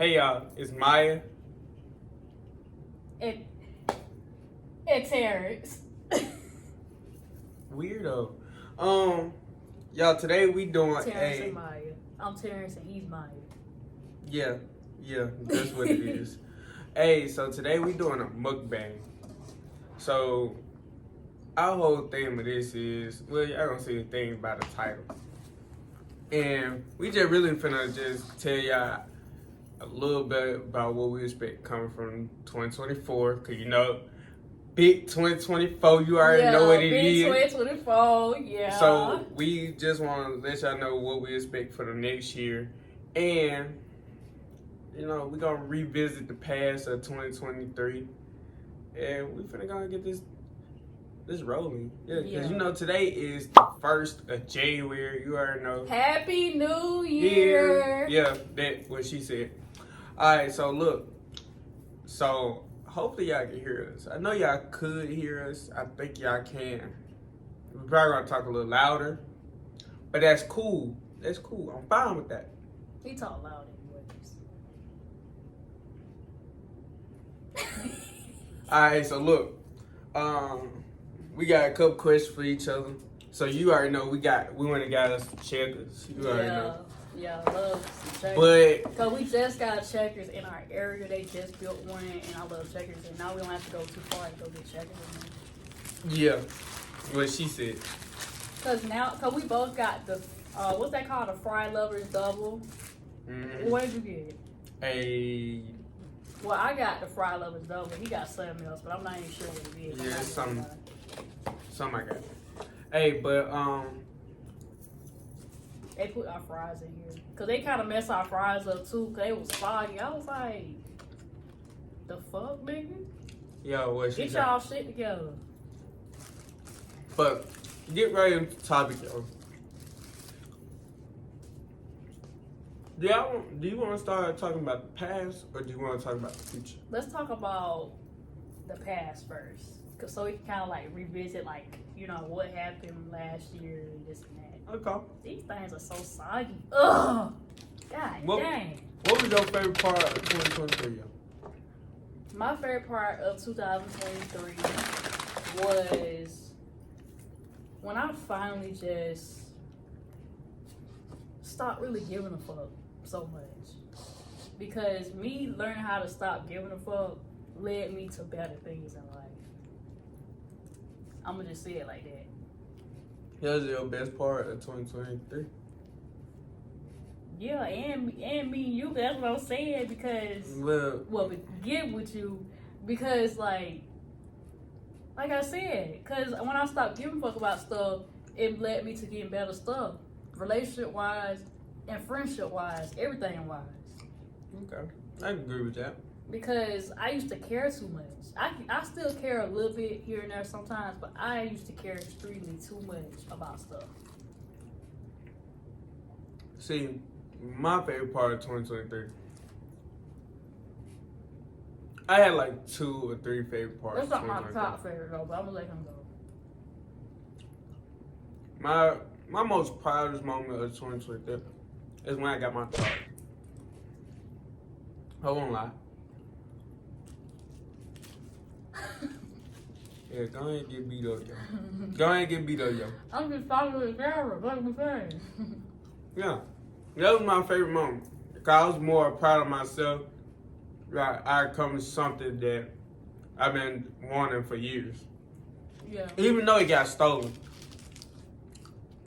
Hey y'all, it's Maya. It's Terrence. Weirdo. Y'all, today we doing Terrence and Maya. I'm Terrence and he's Maya. Yeah, that's what it is. Hey, so today we doing a mukbang. So our whole theme of this is, well, y'all gonna see the thing by the title. And we just really finna just tell y'all a little bit about what we expect coming from 2024. Cause you know, big 2024, you already know what it is. Big 2024, yeah. So we just wanna let y'all know what we expect for the next year. And you know, we're gonna revisit the past of 2023. And we finna gonna get this rolling. Yeah, because you know today is the 1st of January. You already know. Happy New Year. Yeah, that's what she said. Alright, so look. So hopefully y'all can hear us. I know y'all could hear us. I think y'all can. We're probably gonna talk a little louder. But that's cool. That's cool. I'm fine with that. We talk loud anyways. Alright, so look. We got a couple questions for each other. So you already know we went and got us some checkers. You already know. Yeah, I love some checkers. But Cause we just got checkers in our area. They just built one, and I love checkers. And now we don't have to go too far to go get checkers. yeah, what she said. Cause we both got the what's that called? A Fry Lovers Double. Mm-hmm. What did you get? Well, I got the Fry Lovers Double. He got something else, but I'm not even sure what it is. Yeah, it's something I got. Hey, but they put our fries in here because they kind of mess our fries up too. Cause they was soggy. I was like, the fuck, nigga? Yo, what she Get said? y'all shit together. But get right into the topic, yo. Do you want to start talking about the past, or do you want to talk about the future? Let's talk about the past first, so we can kind of like revisit, like, you know, what happened last year and this and that. Okay. These things are so soggy. Ugh. God dang. What was your favorite part of 2023, yo? My favorite part of 2023 was when I finally just stopped really giving a fuck so much. Because me learning how to stop giving a fuck led me to better things in life. I'm gonna just say it like that. That was your best part of 2023. Yeah, and me and you, that's what I'm saying, because get with you, because like I said, because when I stopped giving a fuck about stuff, it led me to getting better stuff, relationship wise and friendship wise, everything wise. Okay, I agree with that. Because I used to care too much. I still care a little bit here and there sometimes, but I used to care extremely too much about stuff. See, my favorite part of 2023, I had like 2 or 3 favorite parts. That's not my top favorite though, but I'm gonna let him go. My most proudest moment of 2023 is when I got my car. I won't lie. Yeah, go ahead and get beat up, yo. Go ahead and get beat up, yo. I'm just following the camera, like I'm saying. Yeah, that was my favorite moment. Because I was more proud of myself. Like, I accomplished something that I've been wanting for years. Yeah. Even though it got stolen.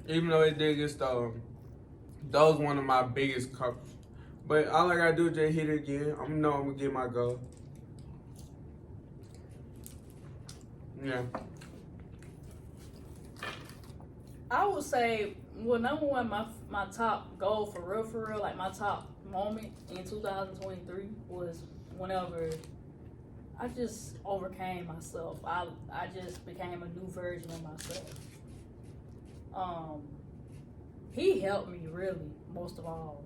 Even though it did get stolen. That was one of my biggest comforts. But all I gotta do is just hit it again. I'm gonna get my goal. Yeah. I would say, well, number one, my top goal for real, like my top moment in 2023 was whenever I just overcame myself. I just became a new version of myself. He helped me really, most of all,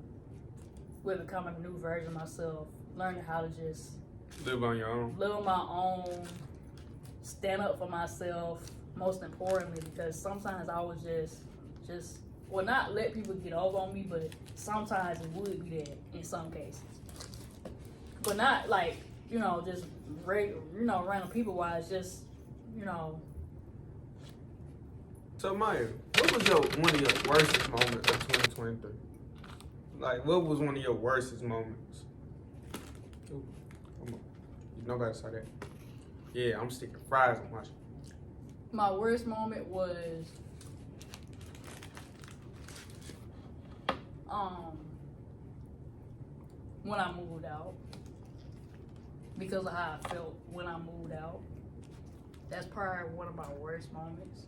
with becoming a new version of myself, learning how to just live on your own. Live on my own, stand up for myself, most importantly, because sometimes I was just well, not let people get over on me, but sometimes it would be that in some cases. but not like, you know, just random people wise, just, you know. So Maya, what was one of your worstest moments of 2023? Like, what was one of your worstest moments? Ooh, nobody saw that. Yeah, I'm sticking fries on my shit. My worst moment was when I moved out, because of how I felt when I moved out. That's probably one of my worst moments.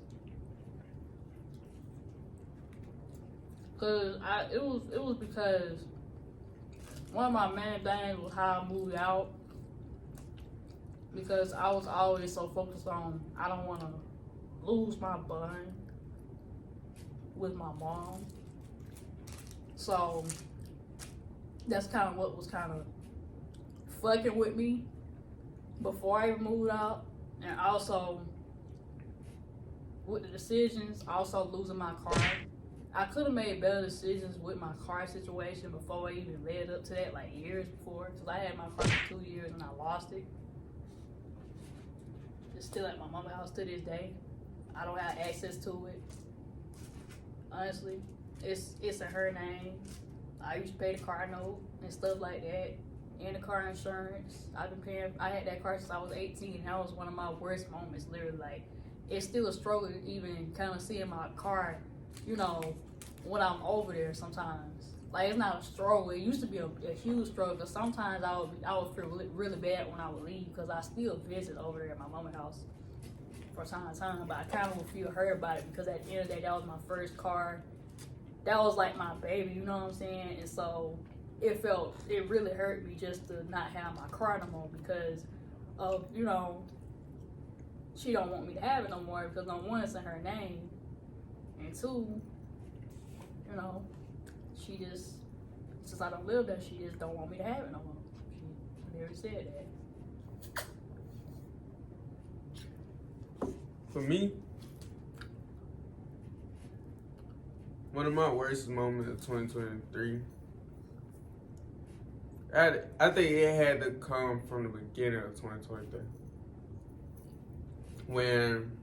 Cause it was because one of my main things was how I moved out. Because I was always so focused on, I don't want to lose my bond with my mom. So that's kind of what was kind of fucking with me before I even moved out. And also with the decisions, also losing my car. I could have made better decisions with my car situation before I even led up to that, like years before. Because I had my car for 2 years and I lost it. It's still at my mama's house to this day. I don't have access to it. Honestly, it's in her name. I used to pay the car note and stuff like that, and the car insurance. I've been paying. I had that car since I was 18. That was one of my worst moments. Literally, like, it's still a struggle even kind of seeing my car, you know, when I'm over there sometimes. Like, it's not a struggle. It used to be a huge struggle, because sometimes I would feel really bad when I would leave, because I still visit over there at my mama's house from time to time, but I kind of would feel hurt about it, because at the end of the day, that was my first car. That was like my baby, you know what I'm saying? And so it really hurt me just to not have my car no more, because of, you know, she don't want me to have it no more, because number one, it's in her name, and two, you know, she just, since I don't live there, she just don't want me to have it no more. She never said that. For me, one of my worst moments of 2023, I think it had to come from the beginning of 2023. When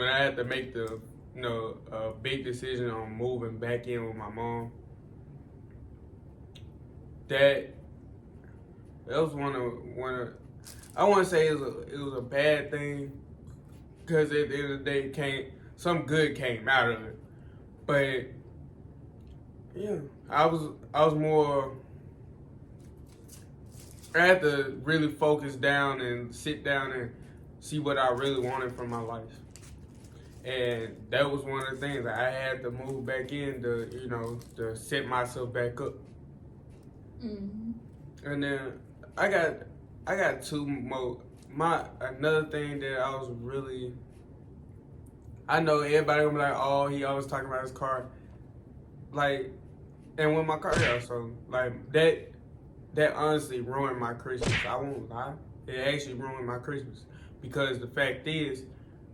I had to make the, you know, a big decision on moving back in with my mom. That was one of I wouldn't say it was a bad thing, because at the end of the day, some good came out of it. But yeah, I was more. I had to really focus down and sit down and see what I really wanted from my life. And that was one of the things. I had to move back in to, you know, to set myself back up. Mm-hmm. And then I got two more. Another thing that I was really, I know everybody gonna be like, oh, he always talking about his car. Like, and when my car got so, like, that honestly ruined my Christmas. I won't lie. It actually ruined my Christmas. Because the fact is,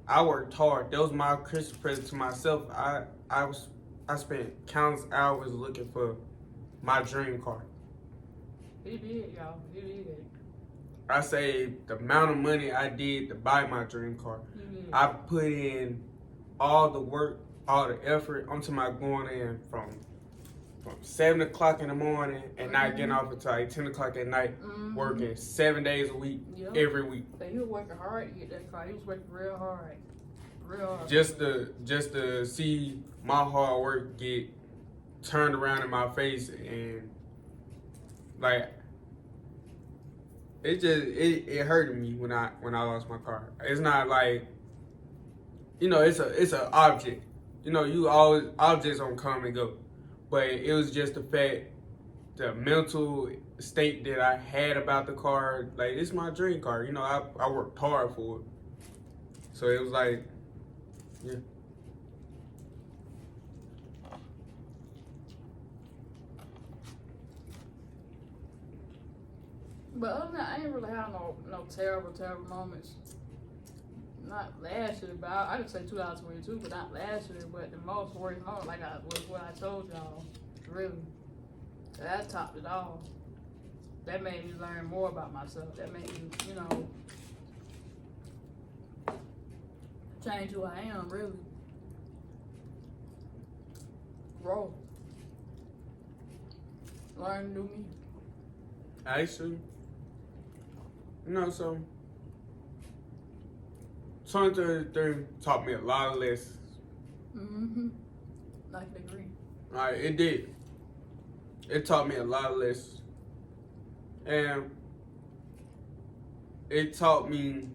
I worked hard. That was my Christmas present to myself. I spent countless hours looking for my dream car. He did, y'all. He did. I saved the amount of money I did to buy my dream car. I put in all the work, all the effort onto my going in from 7 o'clock in the morning and not getting off until like 10 o'clock at night, working 7 days a week, every week. So he was working hard to get that car. He was working real hard. Real hard. Just to see my hard work get turned around in my face, and like it hurted me when I lost my car. It's not like, you know, it's an object. You know, objects don't come and go. But it was just the fact, the mental state that I had about the car. Like, it's my dream car. You know, I worked hard for it. So it was like, yeah. But other than that, I ain't really had no terrible moments. Not last year, but I could say 2022, but not last year. But the most worst moment, was what I told y'all, really. That topped it all. that made me learn more about myself. That made me, you know, change who I am, really. Grow. Learn new me. Actually, you know, so 2033 taught me a lot of lessons. Mm-hmm. I can agree. Alright, it did. It taught me a lot of lessons. And it taught me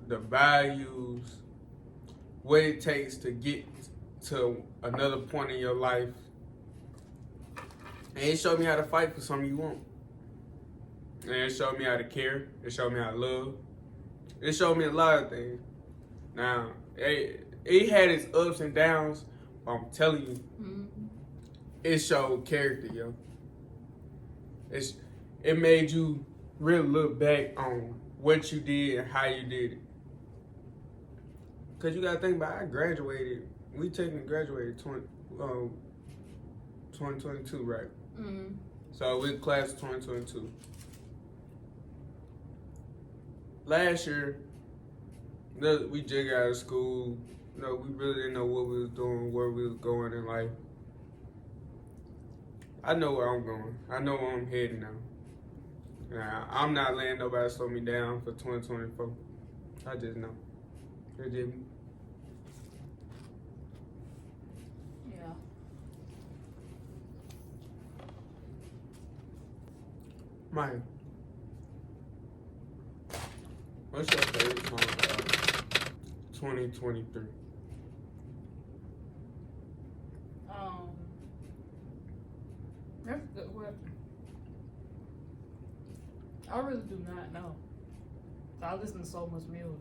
the values, what it takes to get to another point in your life. And it showed me how to fight for something you want. And it showed me how to care. It showed me how to love. It showed me a lot of things. Now, it had its ups and downs, but I'm telling you, it showed character, yo. It made you really look back on what you did and how you did it. Cause you gotta think about, I graduated. We technically graduated 2022, right? Mm-hmm. So we class of 2022. Last year, we just got out of school. You know, we really didn't know what we was doing, where we was going in life. I know where I'm going. I know where I'm heading now. Now, I'm not letting nobody slow me down for 2024. I just know. It did. Yeah. Mike, what's your favorite song of 2023? That's a good question. I really do not know. I listen to so much music.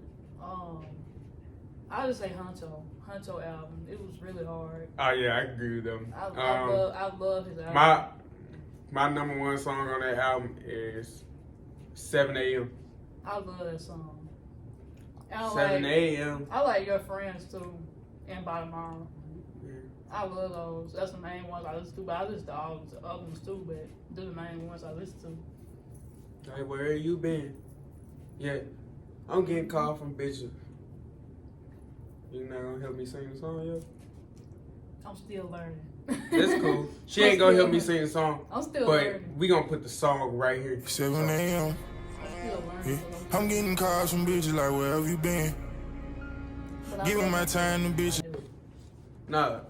I just say Huncho album. It was really hard. Oh yeah, I agree with them. I love his album. My number one song on that album is 7 a.m. I love that song. 7 a.m. I like Your Friends too, and By Tomorrow. Yeah. I love those. That's the main ones I listen to, but I listen to all the other ones too, but they're the main ones I listen to. Like, where you been? Yeah, I'm getting called from bitches. You not gonna help me sing the song, yo? I'm still learning. That's cool. She ain't gonna help me sing the song. I'm still but learning. We gonna put the song right here. 7 a.m. I'm still learning. Yeah. I'm getting calls from bitches like, where have you been? Giving my time to bitches. Nah,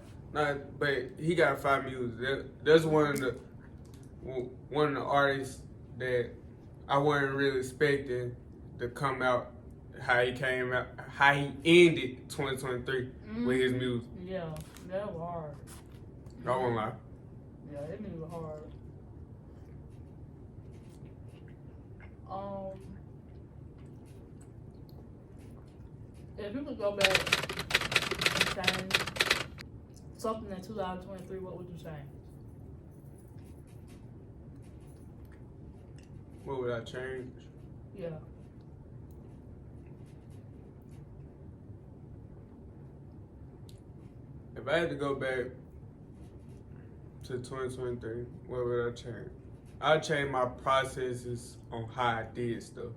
but he got 5 music. That's one of the artists that I wasn't really expecting to come out how he came out, how he ended 2023 with his music. Yeah, that was hard. I won't lie. Yeah, that music was hard. If you could go back and change something in 2023, what would you change? What would I change? Yeah. If I had to go back to 2023, what would I change? I'd change my processes on how I did stuff.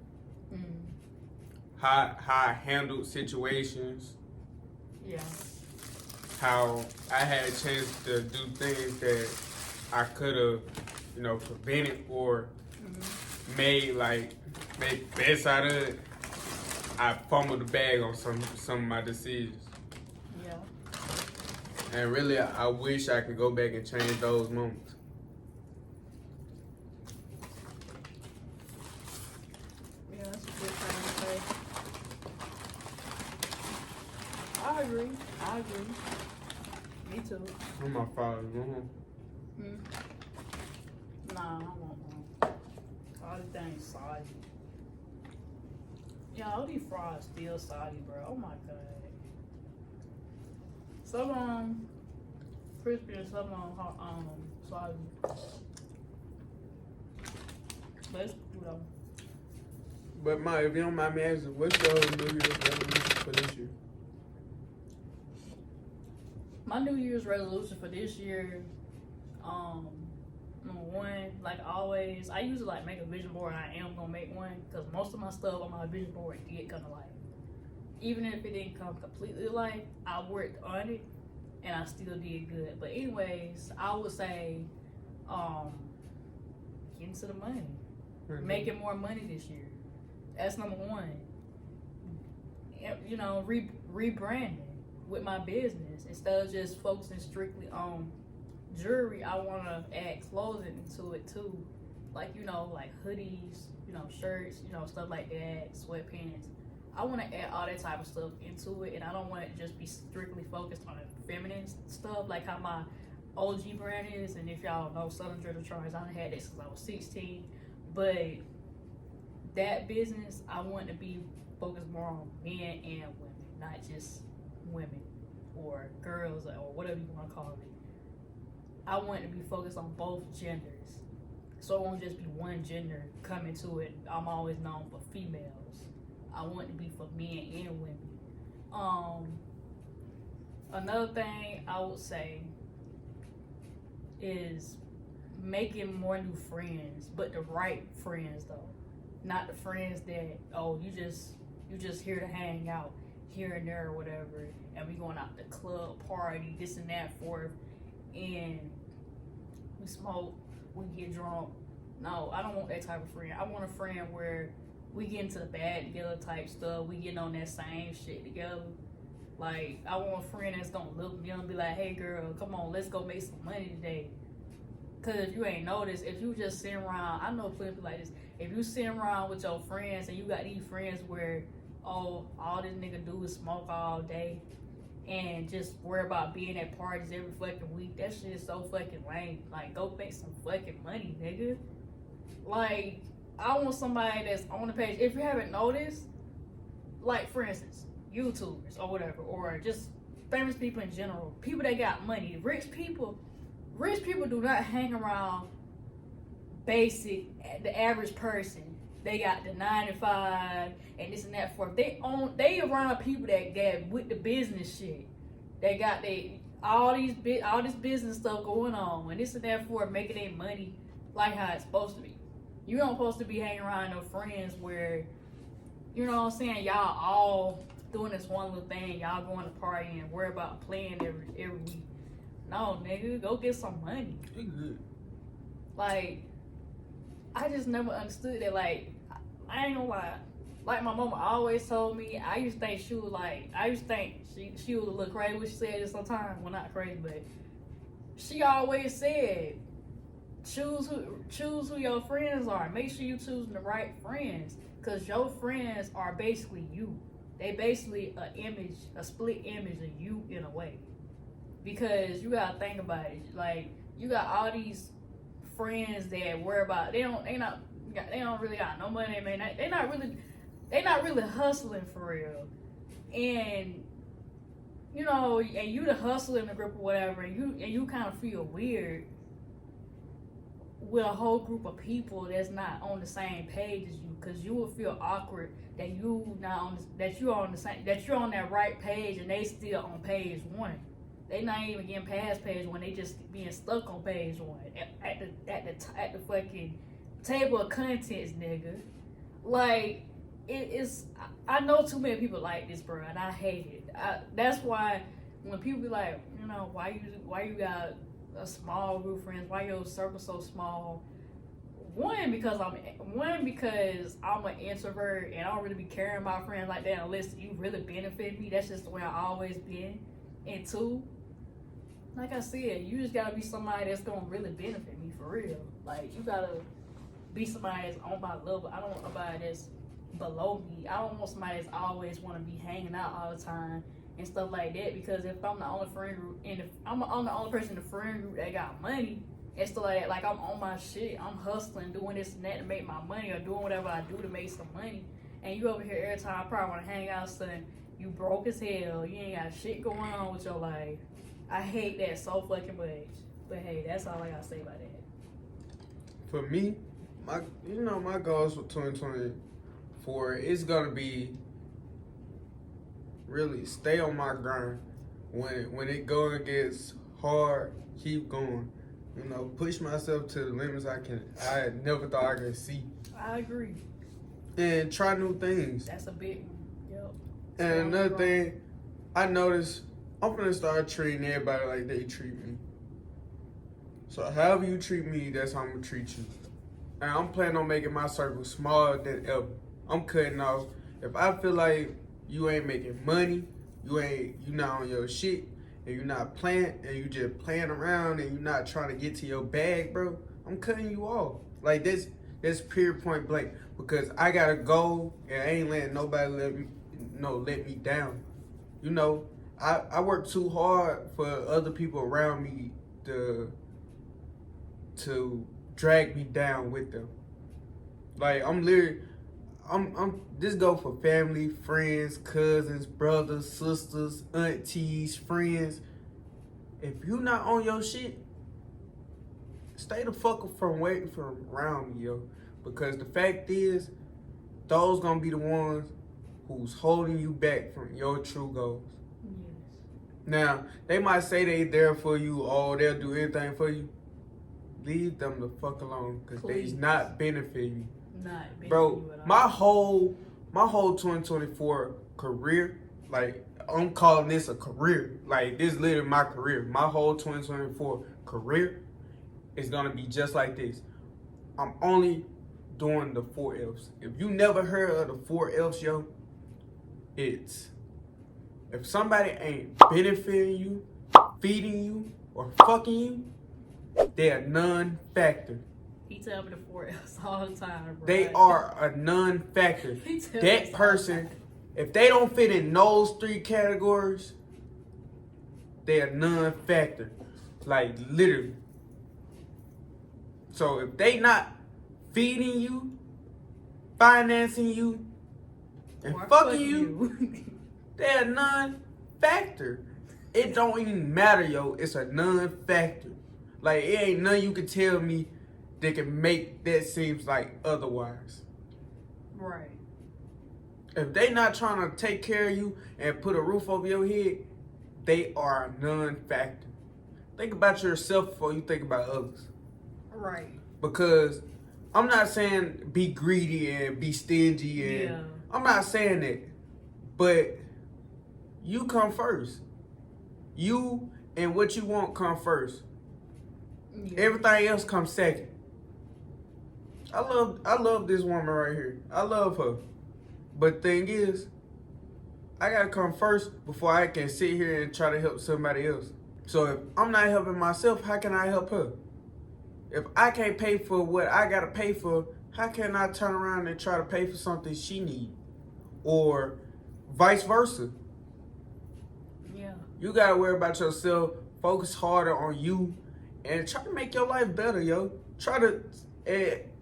How I handled situations. Yeah. How I had a chance to do things that I could have, prevented or made best out of it. I fumbled the bag on some of my decisions. Yeah. And really, I wish I could go back and change those moments. Yeah, that's a good thing to say. I agree. Me too. I'm my father. Nah, I won't want. All these things soggy. Yeah, all these fries still soggy, bro. Oh my god. Some of them crispy and some of them soggy. But it's cool though. But Mike, if you don't mind me asking, what's your New Year's resolution for this year? My New Year's resolution for this year, number one, like always, I usually like make a vision board. And I am gonna make one because most of my stuff on my vision board did come to life. Even if it didn't come completely to life, I worked on it and I still did good. But anyways, I would say, getting to the money, making more money this year. That's number one. You know, rebranding with my business instead of just focusing strictly on jewelry. I want to add clothing into it too, like you know, like hoodies, you know, shirts, you know, stuff like that, sweatpants. I want to add all that type of stuff into it, and I don't want it to just be strictly focused on the feminine stuff, like how my OG brand is. And if y'all know Southern Dreadful Charms, I had this since I was 16. But that business, I want to be focused more on men and women, not just women or girls or whatever you want to call it. I want to be focused on both genders, so it won't just be one gender coming to it. I'm always known for females. I want to be for men and women. Another thing I would say is making more new friends, but the right friends though, not the friends that you just here to hang out here and there or whatever, and we going out the club, party, this and that forth, and we smoke, we get drunk. No, I don't want that type of friend. I want a friend where we get into the bad together type stuff. We getting on that same shit together. Like, I want a friend that's gonna look me and be like, hey girl, come on, let's go make some money today. Cause if you ain't noticed, if you just sitting around, I know plenty like this, if you sitting around with your friends and you got these friends where, all this nigga do is smoke all day and just worry about being at parties every fucking week, that shit is so fucking lame. Like, go make some fucking money, nigga. Like, I want somebody that's on the page. If you haven't noticed, like for instance, YouTubers or whatever, or just famous people in general, people that got money, rich people do not hang around the average person. They got the 9 to 5 and this and that forth. They around people that get with the business shit. They got all this business stuff going on and this and that forth, making their money like how it's supposed to be. You don't supposed to be hanging around no friends where, you know what I'm saying, y'all all doing this one little thing, y'all going to party and worry about playing every week. No, nigga, go get some money. Like, I just never understood that. Like, I ain't gonna lie. Like, my mama always told me, I used to think she was she was a little crazy when she said it sometimes. Well, not crazy, but she always said, choose who your friends are. Make sure you choosing the right friends, because your friends are basically you. They basically a split image of you in a way. Because you gotta think about it. Like, you got all these friends that worry about they don't really got no money, man. They not really hustling for real. And you know, and you the hustler in the group or whatever, and you kind of feel weird with a whole group of people that's not on the same page as you, because you will feel awkward that you're on that right page and they still on page 1. They not even getting past page 1. They just being stuck on page 1 at the fucking table of contents, nigga. Like, I know too many people like this, bro, and I hate it. That's why when people be like, you know, why you got a small group of friends? Why your circle so small? One, because I'm an introvert and I don't really be caring about friends like that unless you really benefit me. That's just the way I always been. And 2, like I said, you just gotta be somebody that's gonna really benefit me for real. Like, you gotta be somebody that's on my level. I don't want somebody that's below me. I don't want somebody that's always want to be hanging out all the time and stuff like that, because if I'm the only friend group and if I'm the only person in the friend group that got money and stuff like that, like I'm on my shit, I'm hustling, doing this and that to make my money, or doing whatever I do to make some money, and you over here every time I probably want to hang out, son, you broke as hell, you ain't got shit going on with your life. I hate that so fucking much. But hey, that's all I gotta say about that. For me, my goals for 2024 is gonna be really stay on my grind. When it going gets hard, keep going. You know, push myself to the limits I never thought I could see. I agree. And try new things. That's a big one. Yep. And another thing, I noticed I'm gonna start treating everybody like they treat me. So however you treat me, that's how I'm gonna treat you. And I'm planning on making my circle smaller than ever. I'm cutting off. If I feel like you ain't making money, you not on your shit, and you not playing, and you just playing around, and you not trying to get to your bag, bro, I'm cutting you off. Like that's pure point blank. Because I gotta go, and I ain't letting nobody let me down. You know, I work too hard for other people around me to drag me down with them. Like I'm this go for family, friends, cousins, brothers, sisters, aunties, friends. If you not on your shit, stay the fuck from waiting from around me, yo. Because the fact is, those gonna be the ones who's holding you back from your true goals. Yes. Now, they might say they there for you or they'll do anything for you. Leave them the fuck alone because they's not benefiting you. Bro, you at all. my whole 2024 career, like I'm calling this a career. Like this literally my career. My whole 2024 career is gonna be just like this. I'm only doing the 4 F's. If you never heard of the 4 F's, yo, it's if somebody ain't benefiting you, feeding you, or fucking you, they're a non-factor. He tell me the 4 F's all the time, bro. They are a non-factor. That person, if they don't fit in those 3 categories, they're a non-factor. Like literally. So if they not feeding you, financing you, and fucking you, they're a non-factor. It don't even matter, yo. It's a non-factor. Like, it ain't nothing you can tell me that can make that seems like otherwise. Right. If they not trying to take care of you and put a roof over your head, they are a non-factor. Think about yourself before you think about others. Right. Because I'm not saying be greedy and be stingy and I'm not saying that. But you come first. You and what you want come first. Yeah. Everything else comes second. I love this woman right here. I love her. But thing is, I gotta come first before I can sit here and try to help somebody else. So if I'm not helping myself, how can I help her? If I can't pay for what I gotta pay for, how can I turn around and try to pay for something she needs? Or vice versa. Yeah. You gotta worry about yourself, focus harder on you, and try to make your life better, yo.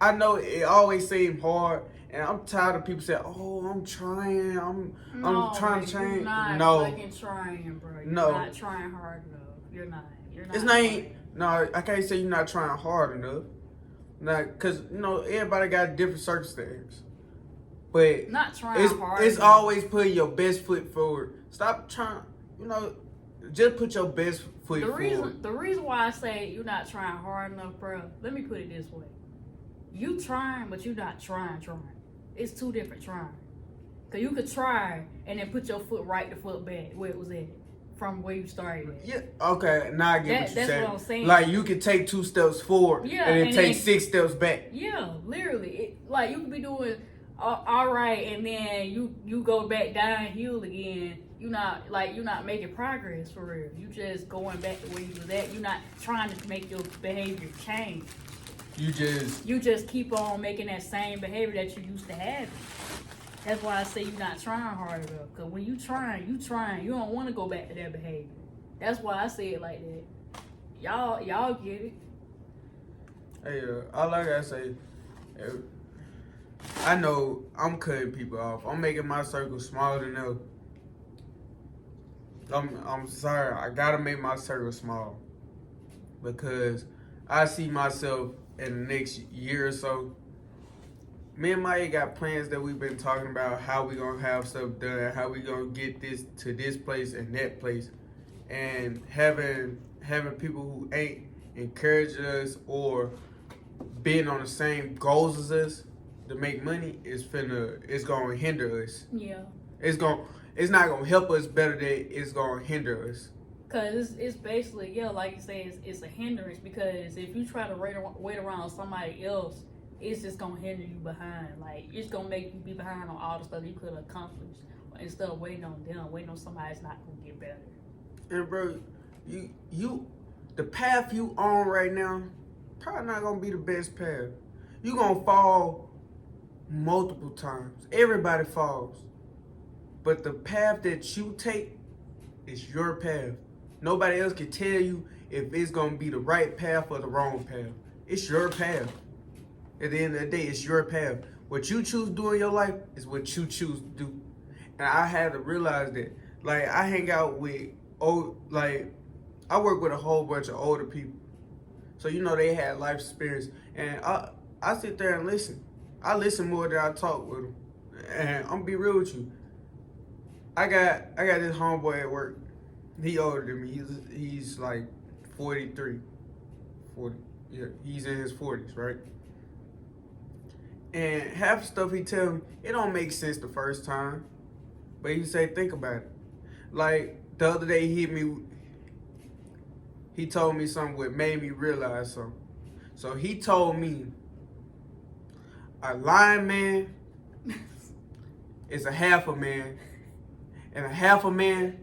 I know it always seems hard, and I'm tired of people saying, "Oh, I'm trying, I'm trying to change." You're not fucking trying, bro. You're not trying hard enough. You're not. It's not. No, I can't say you're not trying hard enough. Like, cause everybody got different circumstances. But not trying hard. It's always putting your best foot forward. Stop trying. Just put your best foot forward. The reason why I say you're not trying hard enough, bro. Let me put it this way: you trying, but you're not trying. It's 2 different trying. Cause you could try and then put your foot right the foot back where it was at. From where you started at. Yeah. Okay. Now I get what you're saying. That's what I'm saying. Like you can take 2 steps forward, and then take 6 steps back. Yeah, literally. Like you could be doing all right, and then you go back downhill again. You're not making progress for real. You just going back to where you was at. You're not trying to make your behavior change. You just keep on making that same behavior that you used to have. That's why I say you're not trying hard enough. Because when you trying. You don't want to go back to that behavior. That's why I say it like that. Y'all get it. Hey, all I gotta say, I know I'm cutting people off. I'm making my circle smaller than ever. I'm sorry. I gotta make my circle small. Because I see myself in the next year or so. Me and Maya got plans that we've been talking about, how we gonna have stuff done, how we gonna get this to this place and that place, and having people who ain't encourage us or being on the same goals as us to make money it's gonna hinder us. Yeah. It's not gonna help us better than it's gonna hinder us. Cause it's basically, yeah, like you say, it's a hindrance, because if you try to wait around somebody else, it's just gonna hinder you behind. Like, it's gonna make you be behind on all the stuff you could have accomplished instead of waiting on them, waiting on somebody that's not gonna get better. And bro, you the path you on right now probably not gonna be the best path. You gonna fall multiple times. Everybody falls. But the path that you take is your path. Nobody else can tell you if it's gonna be the right path or the wrong path. It's your path. At the end of the day, it's your path. What you choose to do in your life is what you choose to do. And I had to realize that. Like, I hang out with I work with a whole bunch of older people. So, you know, they had life experience. And I sit there and listen. I listen more than I talk with them. And I'm gonna be real with you. I got this homeboy at work. He older than me. He's like 43. 40. Yeah, he's in his 40s, right? And half the stuff he tell me, it don't make sense the first time. But he say, think about it. Like, the other day he told me something that made me realize something. So he told me a lying man is a half a man, and a half a man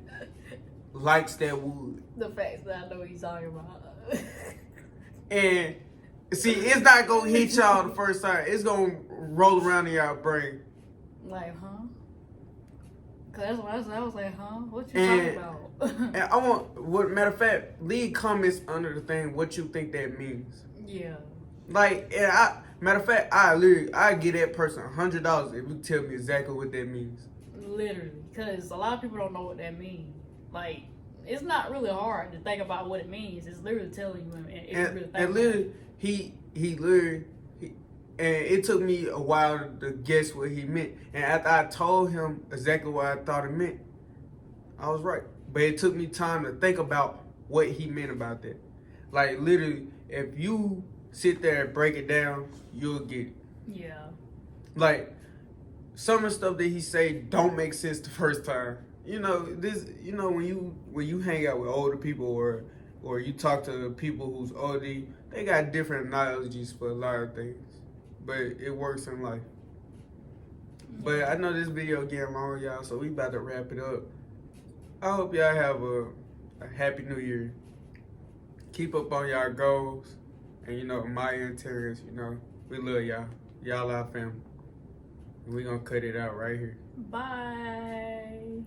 likes that wood. The facts that I know what he's talking about. And see, it's not gonna hit y'all the first time. It's gonna roll around in y'all brain. Like, huh? Cause that's what I was like, huh? What you talking about? And I want, matter of fact, leave comments under the thing what you think that means. Yeah. Like, and matter of fact, I give that person $100 if you tell me exactly what that means. Literally, because a lot of people don't know what that means. Like, it's not really hard to think about what it means. It's literally telling you, and literally, he literally, and it took me a while to guess what he meant. And after I told him exactly what I thought it meant, I was right. But it took me time to think about what he meant about that. Like, literally, if you sit there and break it down, you'll get it. Yeah. Like, some of the stuff that he say don't make sense the first time. You know, when you hang out with older people or you talk to people who's older, they got different analogies for a lot of things. But it works in life. But I know this video getting long, y'all, so we about to wrap it up. I hope y'all have a happy new year. Keep up on y'all goals. And, you know, my interns, you know, we love y'all. Y'all our family. And we gonna cut it out right here. Bye.